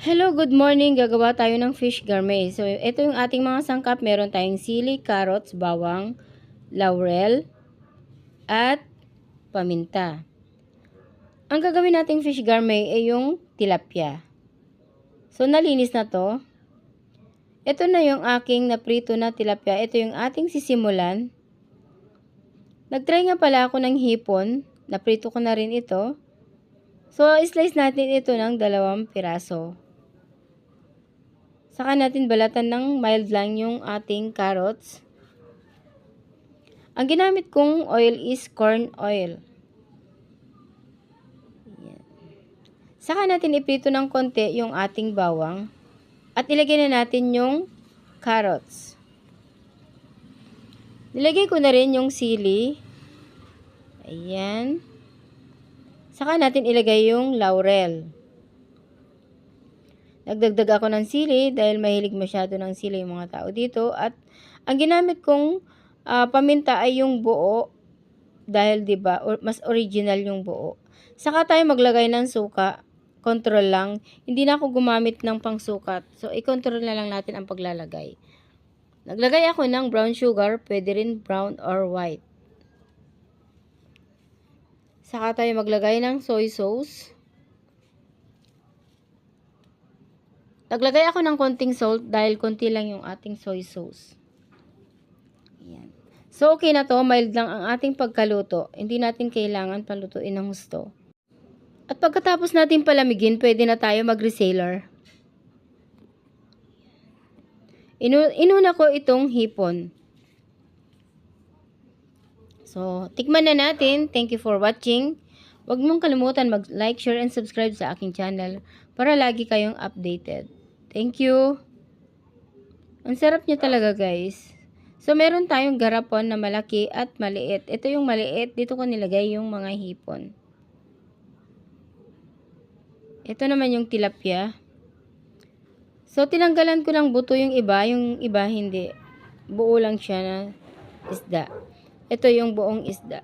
Hello, good morning. Gagawa tayo ng fish gourmet. So, ito yung ating mga sangkap. Meron tayong sili, carrots, bawang, laurel, at paminta. Ang gagawin nating fish gourmet ay yung tilapia. So, nalinis na to. Ito na yung aking naprito na tilapia. Ito yung ating sisimulan. Nagtry nga pala ako ng hipon. Naprito ko na rin ito. So, slice natin ito ng 2 piraso. Saka natin balatan ng mild lang yung ating carrots. Ang ginamit kong oil is corn oil. Yan. Saka natin iprito ng konti yung ating bawang. At ilagay na natin yung carrots. Nilagay ko na rin yung sili. Ayan. Saka natin ilagay yung laurel. Nagdagdag ako ng sili dahil mahilig masyado ng sili yung mga tao dito. At ang ginamit kong paminta ay yung buo dahil 'di ba mas original yung buo. Saka tayo maglagay ng suka. Control lang. Hindi na ako gumamit ng pangsukat. So i-control na lang natin ang paglalagay. Naglagay ako ng brown sugar, pwede rin brown or white. Saka tayo maglagay ng soy sauce. Naglagay ako ng konting salt dahil konti lang yung ating soy sauce. Ayan. So, okay na to. Mild lang ang ating pagkaluto. Hindi natin kailangan palutuin ng husto. At pagkatapos natin palamigin, pwede na tayo mag-resealer. Inuna ko itong hipon. So, tikman na natin. Thank you for watching. Huwag mong kalimutan mag-like, share, and subscribe sa aking channel para lagi kayong updated. Thank you. Ang sarap niya talaga, guys. So, meron tayong garapon na malaki at maliit. Ito yung maliit. Dito ko nilagay yung mga hipon. Ito naman yung tilapia. So, tinanggalan ko ng buto yung iba hindi. Buo lang siya na isda. Ito yung buong isda.